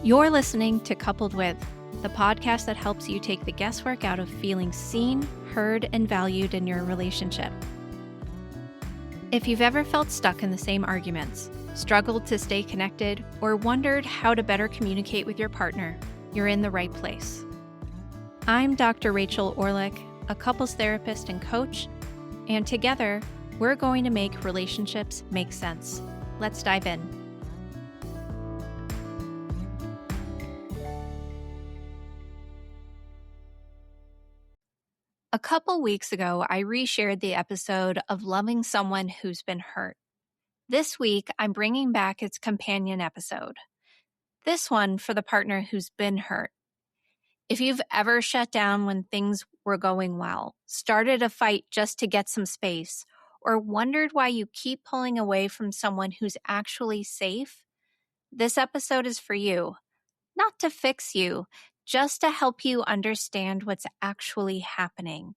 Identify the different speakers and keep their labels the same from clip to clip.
Speaker 1: You're listening to Coupled With, the podcast that helps you take the guesswork out of feeling seen, heard, and valued in your relationship. If you've ever felt stuck in the same arguments, struggled to stay connected, or wondered how to better communicate with your partner, you're in the right place. I'm Dr. Rachel Orlick, a couples therapist and coach, and together, we're going to make relationships make sense. Let's dive in. A couple weeks ago, I reshared the episode of Loving Someone Who's Been Hurt. This week, I'm bringing back its companion episode. This one for the partner who's been hurt. If you've ever shut down when things were going well, started a fight just to get some space, or wondered why you keep pulling away from someone who's actually safe, this episode is for you. Not to fix you, just to help you understand what's actually happening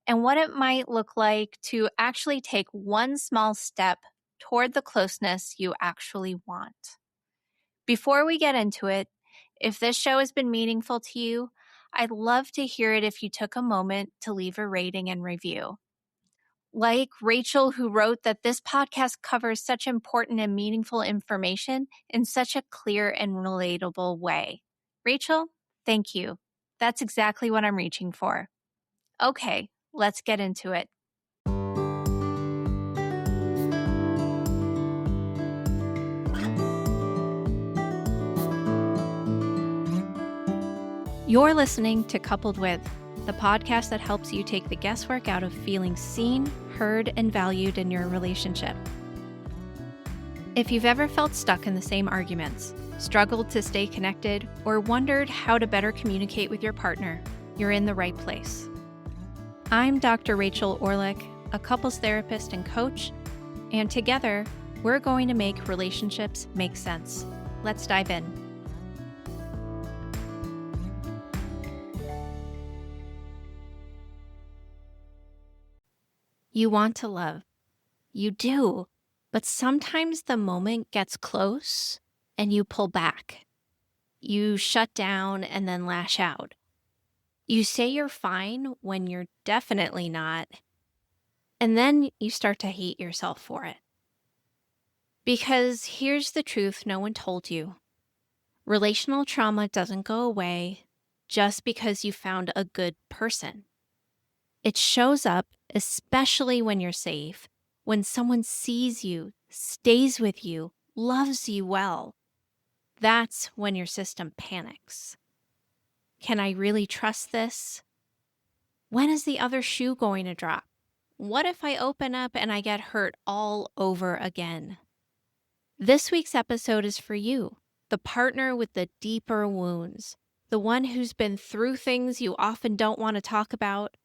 Speaker 1: and what it might look like to actually take one small step toward the closeness you actually want. Before we get into it, if this show has been meaningful to you, I'd love to hear it if you took a moment to leave a rating and review. Like Rachel, who wrote that this podcast covers such important and meaningful information in such a clear and relatable way. Rachel, thank you. That's exactly what I'm reaching for. Okay, let's get into it. You're listening to Coupled With, the podcast that helps you take the guesswork out of feeling seen, heard, and valued in your relationship. If you've ever felt stuck in the same arguments, struggled to stay connected, or wondered how to better communicate with your partner, you're in the right place. I'm Dr. Rachel Orlick, a couples therapist and coach, and together, we're going to make relationships make sense. Let's dive in. You want to love. You do. But sometimes the moment gets close and you pull back. You shut down and then lash out. You say you're fine when you're definitely not. And then you start to hate yourself for it. Because here's the truth no one told you. Relational trauma doesn't go away just because you found a good person. It shows up, especially when you're safe, when someone sees you, stays with you, loves you well. That's when your system panics. Can I really trust this? When is the other shoe going to drop? What if I open up and I get hurt all over again? This week's episode is for you, the partner with the deeper wounds, the one who's been through things you often don't want to talk about,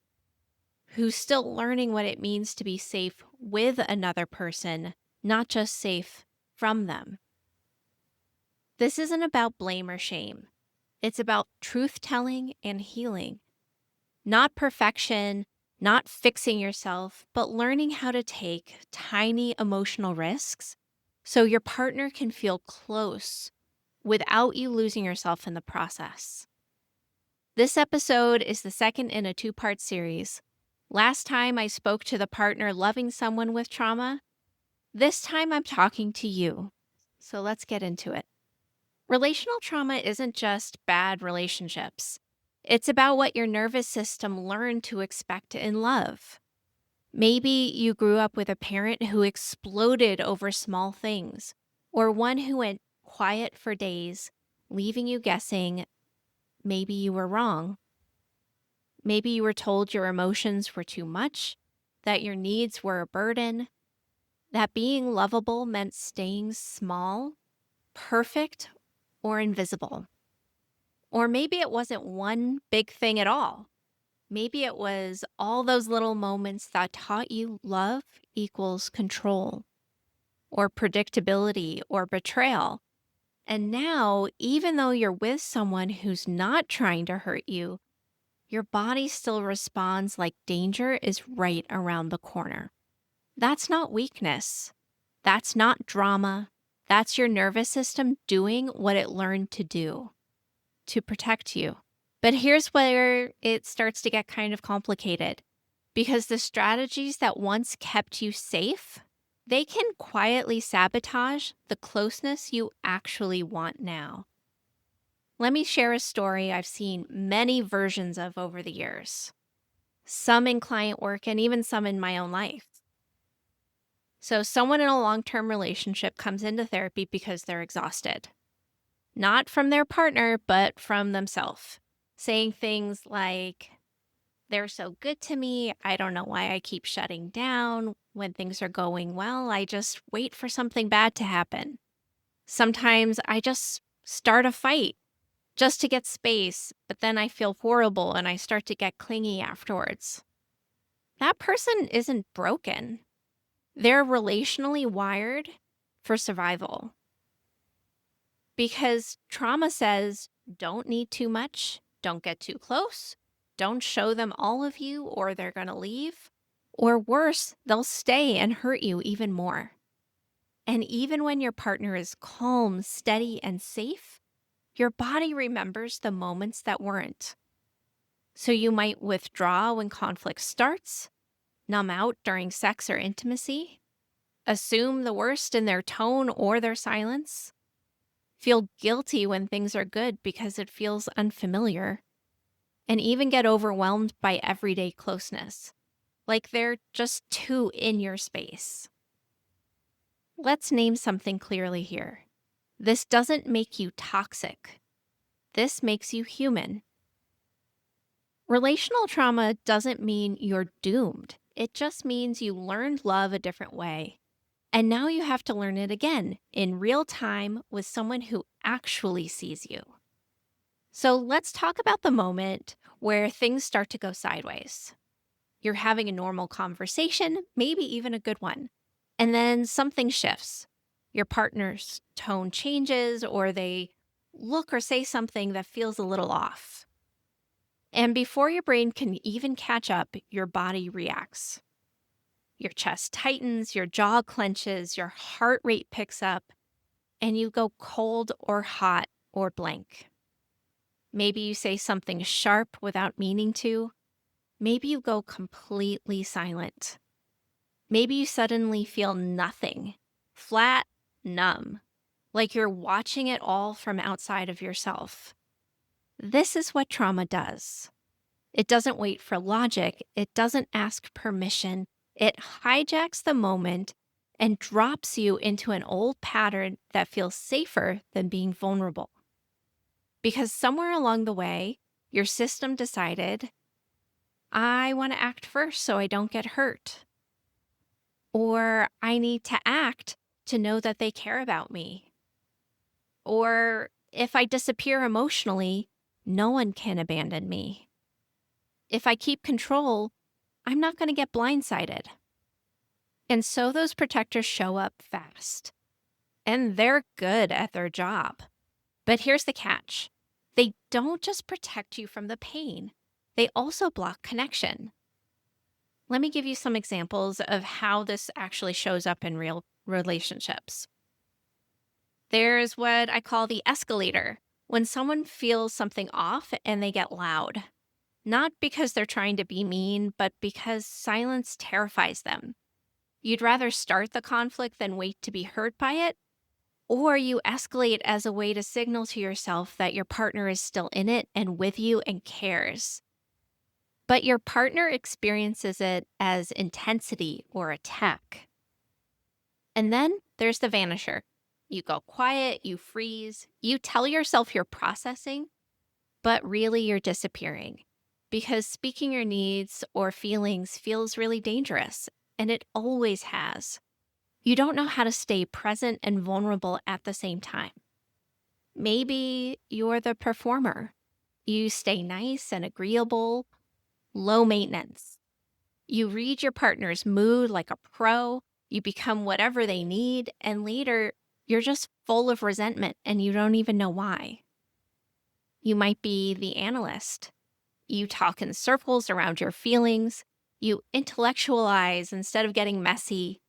Speaker 1: who's still learning what it means to be safe with another person, not just safe from them. This isn't about blame or shame. It's about truth-telling and healing. Not perfection, not fixing yourself, but learning how to take tiny emotional risks so your partner can feel close without you losing yourself in the process. This episode is the second in a two-part series. Last time I spoke to the partner loving someone with trauma. This time I'm talking to you. So let's get into it. Relational trauma isn't just bad relationships. It's about what your nervous system learned to expect in love. Maybe you grew up with a parent who exploded over small things, or one who went quiet for days, leaving you guessing maybe you were wrong. Maybe you were told your emotions were too much, that your needs were a burden, that being lovable meant staying small, perfect, or invisible. Or maybe it wasn't one big thing at all. Maybe it was all those little moments that taught you love equals control, or predictability, or betrayal. And now, even though you're with someone who's not trying to hurt you, your body still responds like danger is right around the corner. That's not weakness. That's not drama. That's your nervous system doing what it learned to do, to protect you. But here's where it starts to get kind of complicated, because the strategies that once kept you safe, they can quietly sabotage the closeness you actually want now. Let me share a story I've seen many versions of over the years, some in client work and even some in my own life. So, someone in a long-term relationship comes into therapy because they're exhausted, not from their partner, but from themselves, saying things like, they're so good to me. I don't know why I keep shutting down. When things are going well, I just wait for something bad to happen. Sometimes I just start a fight just to get space, but then I feel horrible and I start to get clingy afterwards. That person isn't broken. They're relationally wired for survival, because trauma says don't need too much, don't get too close, don't show them all of you or they're going to leave, or worse, they'll stay and hurt you even more. And even when your partner is calm, steady, and safe, your body remembers the moments that weren't. So you might withdraw when conflict starts, numb out during sex or intimacy, assume the worst in their tone or their silence, feel guilty when things are good because it feels unfamiliar, and even get overwhelmed by everyday closeness, like they're just too in your space. Let's name something clearly here. This doesn't make you toxic. This makes you human. Relational trauma doesn't mean you're doomed. It just means you learned love a different way. And now you have to learn it again in real time with someone who actually sees you. So let's talk about the moment where things start to go sideways. You're having a normal conversation, maybe even a good one, and then something shifts. Your partner's tone changes, or they look or say something that feels a little off. And before your brain can even catch up, your body reacts. Your chest tightens, your jaw clenches, your heart rate picks up, and you go cold or hot or blank. Maybe you say something sharp without meaning to. Maybe you go completely silent. Maybe you suddenly feel nothing, flat, numb, like you're watching it all from outside of yourself. This is what trauma does. It doesn't wait for logic. It doesn't ask permission. It hijacks the moment and drops you into an old pattern that feels safer than being vulnerable. Because somewhere along the way, your system decided, I want to act first so I don't get hurt. Or I need to act to know that they care about me. Or if I disappear emotionally, no one can abandon me. If I keep control, I'm not going to get blindsided. And so those protectors show up fast. And they're good at their job. But here's the catch. They don't just protect you from the pain. They also block connection. Let me give you some examples of how this actually shows up in real relationships. There's what I call the escalator, when someone feels something off and they get loud. Not because they're trying to be mean, but because silence terrifies them. You'd rather start the conflict than wait to be hurt by it, or you escalate as a way to signal to yourself that your partner is still in it and with you and cares. But your partner experiences it as intensity or attack. And then there's the vanisher. You go quiet, you freeze, you tell yourself you're processing, but really you're disappearing. Because speaking your needs or feelings feels really dangerous, and it always has. You don't know how to stay present and vulnerable at the same time. Maybe you're the performer. You stay nice and agreeable, low maintenance. You read your partner's mood like a pro, you become whatever they need, and later you're just full of resentment and you don't even know why. You might be the analyst. You talk in circles around your feelings. You intellectualize instead of getting messy.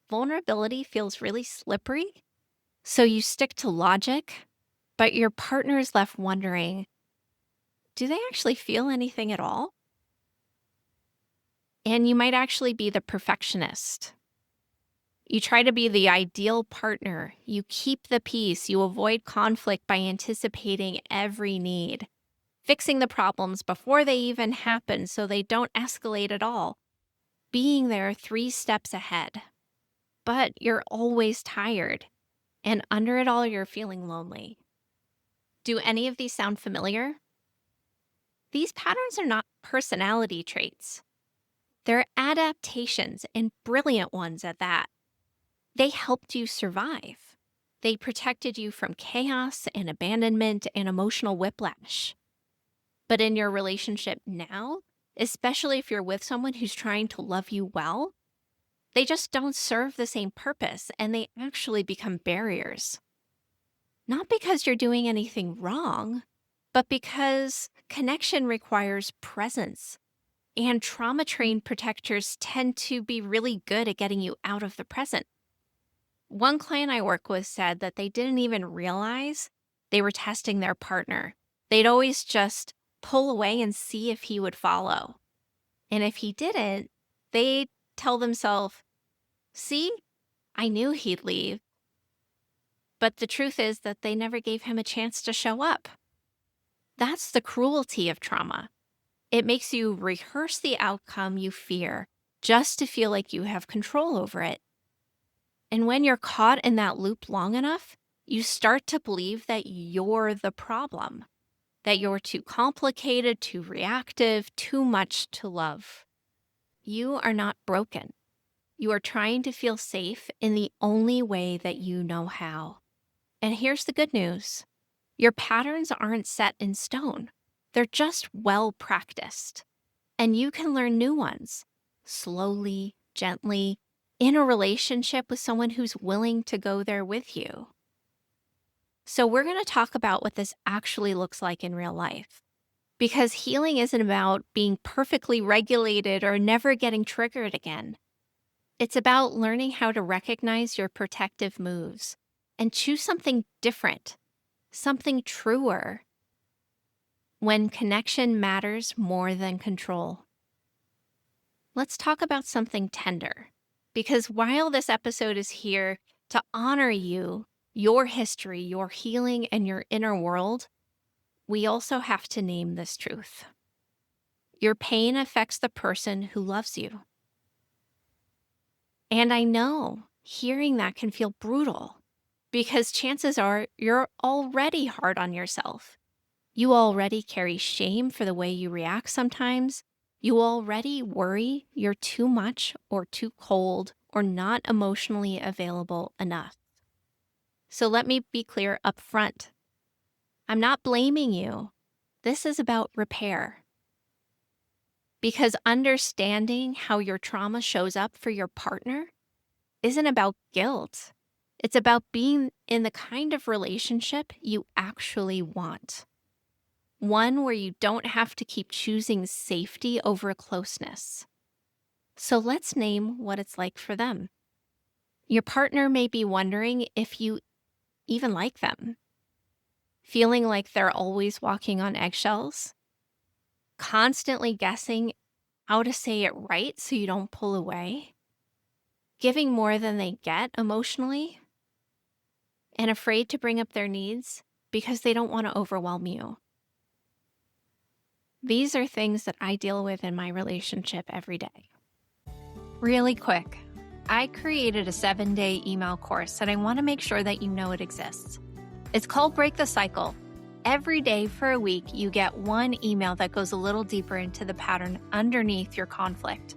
Speaker 1: Vulnerability feels really slippery, So you stick to logic, but your partner is left wondering, do they actually feel anything at all? And you might actually be the perfectionist. You try to be the ideal partner. You keep the peace. You avoid conflict by anticipating every need, fixing the problems before they even happen so they don't escalate at all, being there 3 steps ahead. But you're always tired, and under it all, you're feeling lonely. Do any of these sound familiar? These patterns are not personality traits. They're adaptations, and brilliant ones at that. They helped you survive. They protected you from chaos and abandonment and emotional whiplash. But in your relationship now, especially if you're with someone who's trying to love you well, they just don't serve the same purpose, and they actually become barriers. Not because you're doing anything wrong, but because connection requires presence. And trauma-trained protectors tend to be really good at getting you out of the present. One client I work with said that they didn't even realize they were testing their partner. They'd always just pull away and see if he would follow. And if he didn't, they'd tell themselves, see, I knew he'd leave. But the truth is that they never gave him a chance to show up. That's the cruelty of trauma. It makes you rehearse the outcome you fear just to feel like you have control over it. And when you're caught in that loop long enough, you start to believe that you're the problem, that you're too complicated, too reactive, too much to love. You are not broken. You are trying to feel safe in the only way that you know how. And here's the good news. Your patterns aren't set in stone. They're just well practiced. And you can learn new ones, slowly, gently, in a relationship with someone who's willing to go there with you. So we're going to talk about what this actually looks like in real life. Because healing isn't about being perfectly regulated or never getting triggered again. It's about learning how to recognize your protective moves and choose something different, something truer, when connection matters more than control. Let's talk about something tender, because while this episode is here to honor you, your history, your healing, and your inner world, we also have to name this truth. Your pain affects the person who loves you. And I know hearing that can feel brutal, because chances are you're already hard on yourself. You already carry shame for the way you react sometimes. You already worry you're too much or too cold or not emotionally available enough. So let me be clear up front. I'm not blaming you. This is about repair. Because understanding how your trauma shows up for your partner isn't about guilt. It's about being in the kind of relationship you actually want. One where you don't have to keep choosing safety over closeness. So let's name what it's like for them. Your partner may be wondering if you even like them, feeling like they're always walking on eggshells, constantly guessing how to say it right so you don't pull away, giving more than they get emotionally, and afraid to bring up their needs because they don't want to overwhelm you. These are things that I deal with in my relationship every day. Really quick, I created a 7-day email course and I want to make sure that you know it exists. It's called Break the Cycle. Every day for a week, you get one email that goes a little deeper into the pattern underneath your conflict.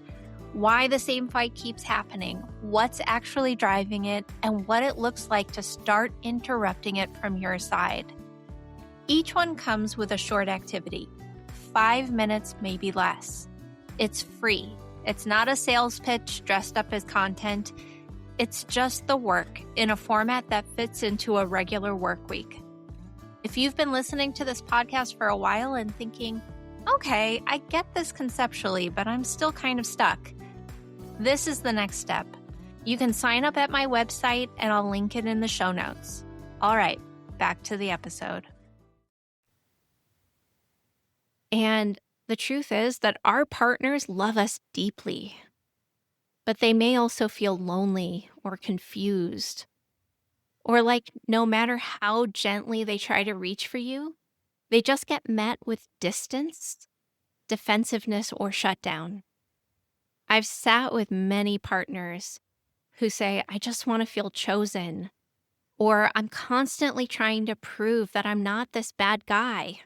Speaker 1: Why the same fight keeps happening, what's actually driving it, and what it looks like to start interrupting it from your side. Each one comes with a short activity. 5 minutes, maybe less. It's free. It's not a sales pitch dressed up as content. It's just the work in a format that fits into a regular work week. If you've been listening to this podcast for a while and thinking, okay, I get this conceptually, but I'm still kind of stuck, this is the next step. You can sign up at my website, and I'll link it in the show notes. All right, back to the episode. And the truth is that our partners love us deeply, but they may also feel lonely or confused, or like no matter how gently they try to reach for you, they just get met with distance, defensiveness, or shutdown. I've sat with many partners who say, I just want to feel chosen, or I'm constantly trying to prove that I'm not this bad guy.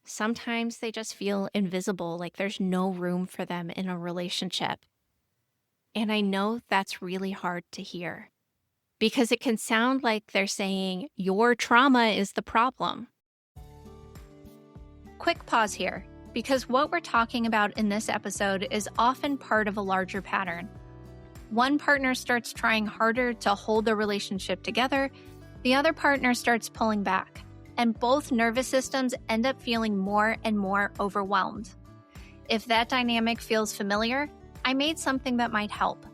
Speaker 1: Sometimes they just feel invisible, like there's no room for them in a relationship. And I know that's really hard to hear because it can sound like they're saying your trauma is the problem. Quick pause here, because what we're talking about in this episode is often part of a larger pattern. One partner starts trying harder to hold the relationship together, the other partner starts pulling back, and both nervous systems end up feeling more and more overwhelmed. If that dynamic feels familiar, I made something that might help.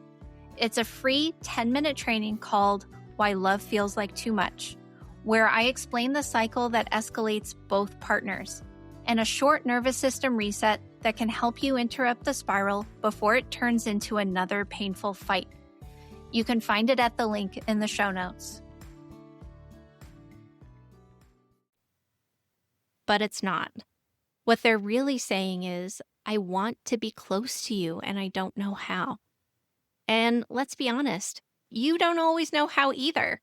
Speaker 1: It's a free 10-minute training called Why Love Feels Like Too Much, where I explain the cycle that escalates both partners, and a short nervous system reset that can help you interrupt the spiral before it turns into another painful fight. You can find it at the link in the show notes. But it's not. What they're really saying is, I want to be close to you and I don't know how. And let's be honest, you don't always know how either.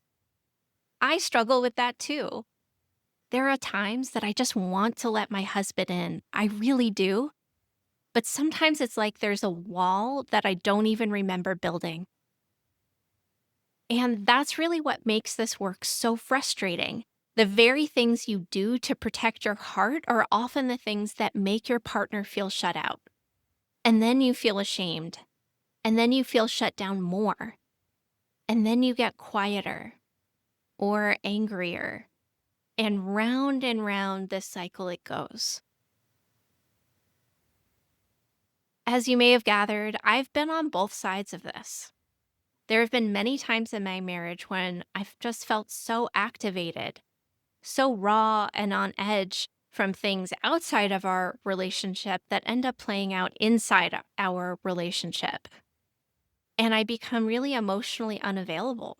Speaker 1: I struggle with that too. There are times that I just want to let my husband in. I really do. But sometimes it's like there's a wall that I don't even remember building. And that's really what makes this work so frustrating. The very things you do to protect your heart are often the things that make your partner feel shut out. And then you feel ashamed. And then you feel shut down more. And then you get quieter or angrier. And round this cycle it goes. As you may have gathered, I've been on both sides of this. There have been many times in my marriage when I've just felt so activated, so raw and on edge from things outside of our relationship that end up playing out inside our relationship. And I become really emotionally unavailable.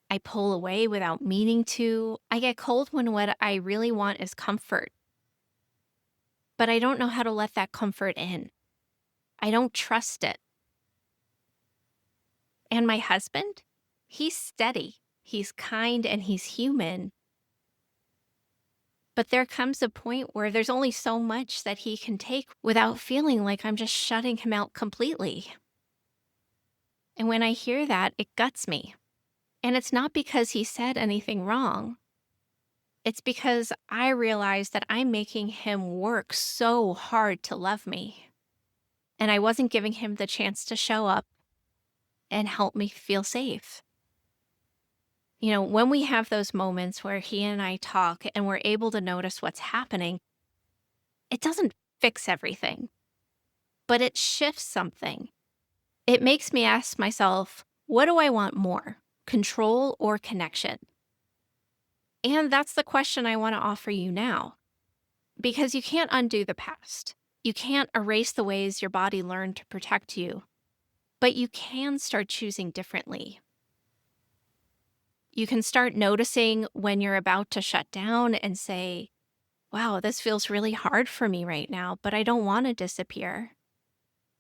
Speaker 1: I pull away without meaning to. I get cold when what I really want is comfort. But I don't know how to let that comfort in. I don't trust it. And my husband, he's steady, he's kind, and he's human. But there comes a point where there's only so much that he can take without feeling like I'm just shutting him out completely. And when I hear that, it guts me. And it's not because he said anything wrong. It's because I realize that I'm making him work so hard to love me. And I wasn't giving him the chance to show up and help me feel safe. You know, when we have those moments where he and I talk and we're able to notice what's happening, it doesn't fix everything, but it shifts something. It makes me ask myself, what do I want more, control or connection? And that's the question I want to offer you now, because you can't undo the past. You can't erase the ways your body learned to protect you, but you can start choosing differently. You can start noticing when you're about to shut down and say, wow, this feels really hard for me right now, but I don't want to disappear.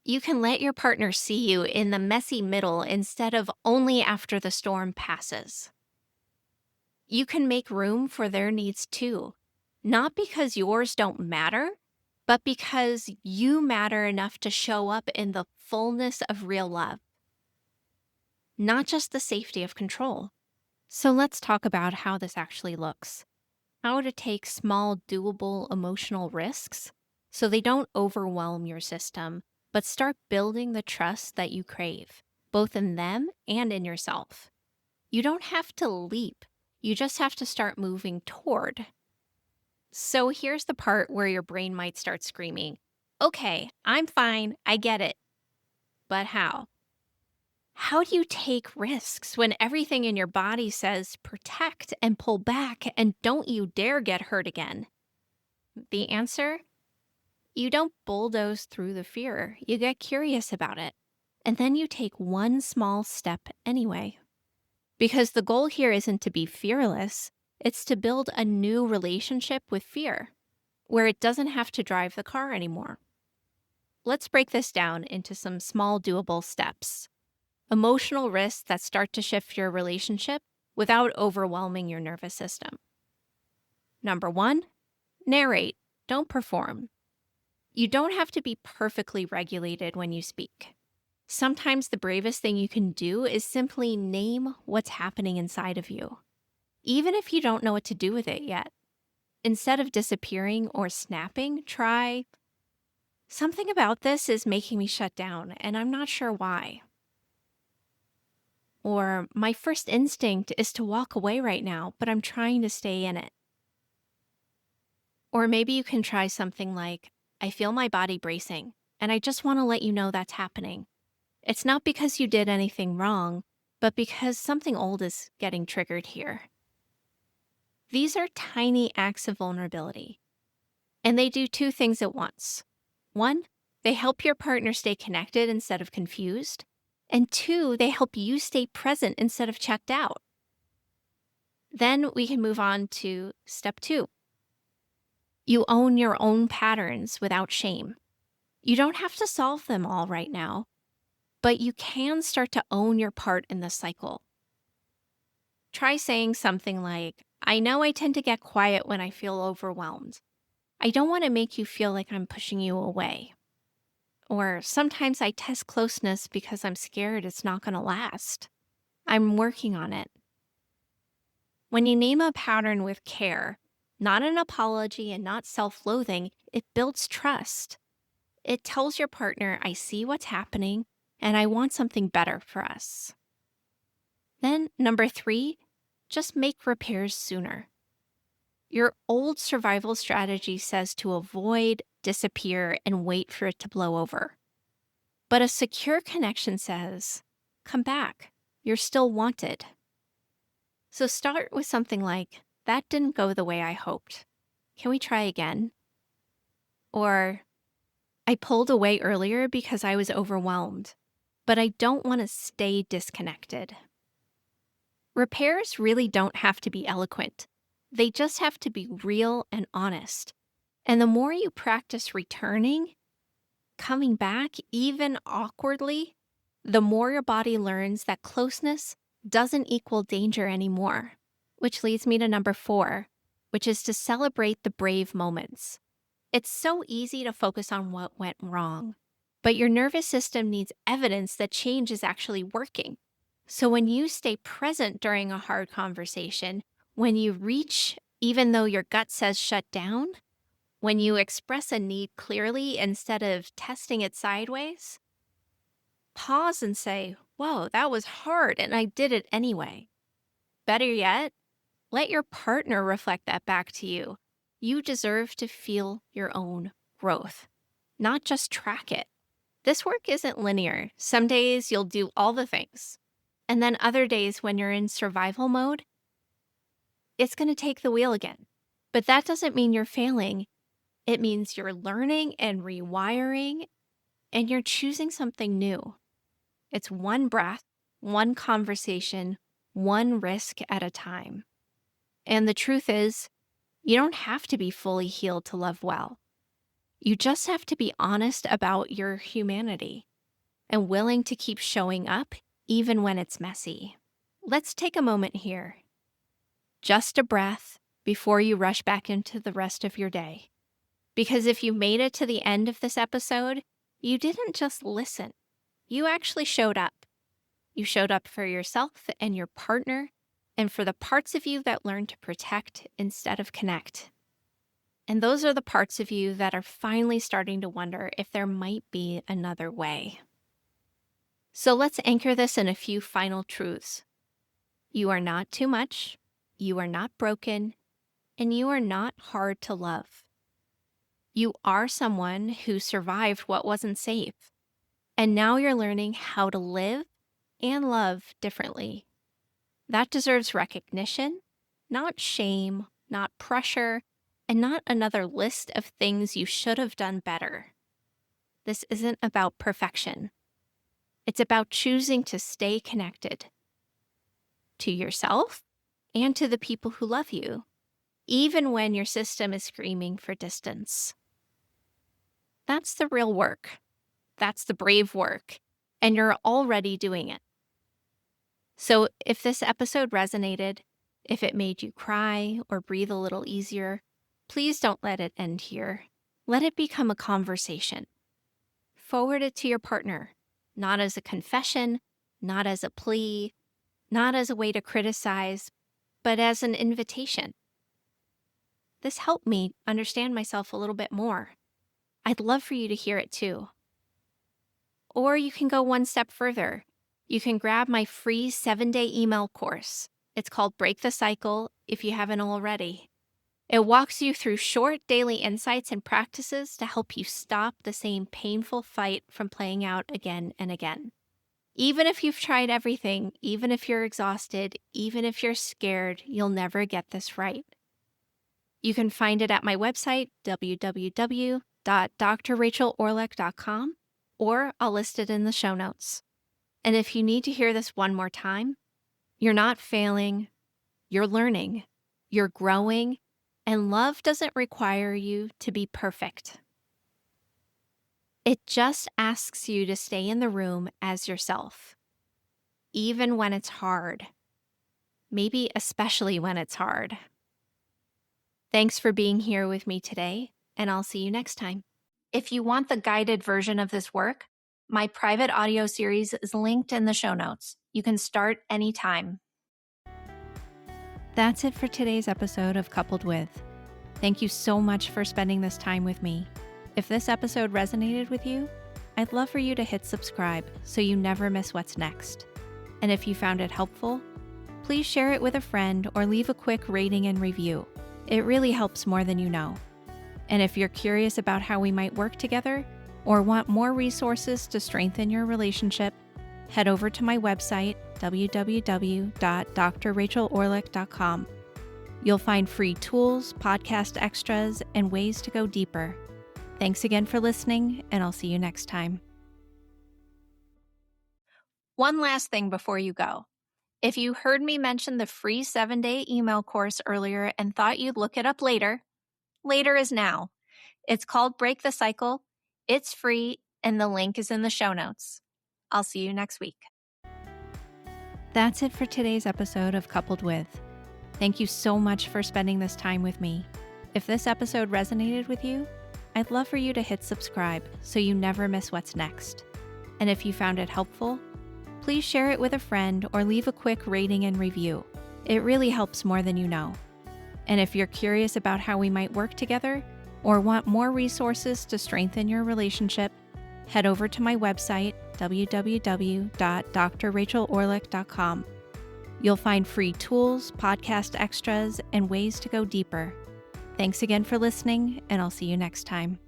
Speaker 1: You can let your partner see you in the messy middle instead of only after the storm passes. You can make room for their needs too, not because yours don't matter, but because you matter enough to show up in the fullness of real love, not just the safety of control. So let's talk about how this actually looks. How to take small, doable emotional risks so they don't overwhelm your system, but start building the trust that you crave, both in them and in yourself. You don't have to leap. You just have to start moving toward. So here's the part where your brain might start screaming, okay, I'm fine, I get it. But how? How do you take risks when everything in your body says protect and pull back and don't you dare get hurt again? The answer? You don't bulldoze through the fear. You get curious about it. And then you take one small step anyway. Because the goal here isn't to be fearless, it's to build a new relationship with fear where it doesn't have to drive the car anymore. Let's break this down into some small doable steps. Emotional risks that start to shift your relationship without overwhelming your nervous system. Number one, narrate, don't perform. You don't have to be perfectly regulated when you speak. Sometimes the bravest thing you can do is simply name what's happening inside of you, even if you don't know what to do with it yet. Instead of disappearing or snapping, try, something about this is making me shut down, and I'm not sure why. Or, my first instinct is to walk away right now, but I'm trying to stay in it. Or maybe you can try something like, I feel my body bracing, and I just want to let you know that's happening. It's not because you did anything wrong, but because something old is getting triggered here. These are tiny acts of vulnerability, and they do two things at once. One, they help your partner stay connected instead of confused. And two, they help you stay present instead of checked out. Then we can move on to step two. You own your own patterns without shame. You don't have to solve them all right now, but you can start to own your part in the cycle. Try saying something like, I know I tend to get quiet when I feel overwhelmed. I don't want to make you feel like I'm pushing you away. Or sometimes I test closeness because I'm scared it's not going to last. I'm working on it. When you name a pattern with care, not an apology and not self-loathing, it builds trust. It tells your partner, I see what's happening and I want something better for us. Then, number three, just make repairs sooner. Your old survival strategy says to avoid, disappear, and wait for it to blow over. But a secure connection says, come back, you're still wanted. So start with something like, that didn't go the way I hoped. Can we try again? Or, I pulled away earlier because I was overwhelmed, but I don't want to stay disconnected. Repairs really don't have to be eloquent. They just have to be real and honest. And the more you practice returning, coming back, even awkwardly, the more your body learns that closeness doesn't equal danger anymore. Which leads me to number four, which is to celebrate the brave moments. It's so easy to focus on what went wrong, but your nervous system needs evidence that change is actually working. So when you stay present during a hard conversation, when you reach even though your gut says shut down, when you express a need clearly instead of testing it sideways, pause and say, whoa, that was hard and I did it anyway. Better yet, let your partner reflect that back to you. You deserve to feel your own growth, not just track it. This work isn't linear. Some days you'll do all the things. And then other days when you're in survival mode, it's going to take the wheel again. But that doesn't mean you're failing. It means you're learning and rewiring, and you're choosing something new. It's one breath, one conversation, one risk at a time. And the truth is, you don't have to be fully healed to love well. You just have to be honest about your humanity and willing to keep showing up even when it's messy. Let's take a moment here. Just a breath before you rush back into the rest of your day. Because if you made it to the end of this episode, you didn't just listen. You actually showed up. You showed up for yourself and your partner, and for the parts of you that learn to protect instead of connect. And those are the parts of you that are finally starting to wonder if there might be another way. So let's anchor this in a few final truths. You are not too much, you are not broken, and you are not hard to love. You are someone who survived what wasn't safe, and now you're learning how to live and love differently. That deserves recognition, not shame, not pressure, and not another list of things you should have done better. This isn't about perfection. It's about choosing to stay connected to yourself and to the people who love you, even when your system is screaming for distance. That's the real work. That's the brave work. And you're already doing it. So if this episode resonated, if it made you cry or breathe a little easier, please don't let it end here. Let it become a conversation. Forward it to your partner, not as a confession, not as a plea, not as a way to criticize, but as an invitation. This helped me understand myself a little bit more. I'd love for you to hear it too. Or you can go one step further. You can grab my free 7-day email course. It's called Break the Cycle if you haven't already. It walks you through short daily insights and practices to help you stop the same painful fight from playing out again and again. Even if you've tried everything, even if you're exhausted, even if you're scared, you'll never get this right. You can find it at my website, www.drrachelorlek.com, or I'll list it in the show notes. And if you need to hear this one more time, you're not failing, you're learning, you're growing, and love doesn't require you to be perfect. It just asks you to stay in the room as yourself, even when it's hard, maybe especially when it's hard. Thanks for being here with me today, and I'll see you next time. If you want the guided version of this work, my private audio series is linked in the show notes. You can start anytime. That's it for today's episode of Coupled With. Thank you so much for spending this time with me. If this episode resonated with you, I'd love for you to hit subscribe so you never miss what's next. And if you found it helpful, please share it with a friend or leave a quick rating and review. It really helps more than you know. And if you're curious about how we might work together or want more resources to strengthen your relationship, head over to my website, www.drrachelorlek.com. You'll find free tools, podcast extras, and ways to go deeper. Thanks again for listening, and I'll see you next time. One last thing before you go. If you heard me mention the free 7-day email course earlier and thought you'd look it up later, later is now. It's called Break the Cycle. It's free, and the link is in the show notes. I'll see you next week. That's it for today's episode of Coupled With. Thank you so much for spending this time with me. If this episode resonated with you, I'd love for you to hit subscribe so you never miss what's next. And if you found it helpful, please share it with a friend or leave a quick rating and review. It really helps more than you know. And if you're curious about how we might work together or want more resources to strengthen your relationship, head over to my website, www.drrachelorlek.com. You'll find free tools, podcast extras, and ways to go deeper. Thanks again for listening, and I'll see you next time.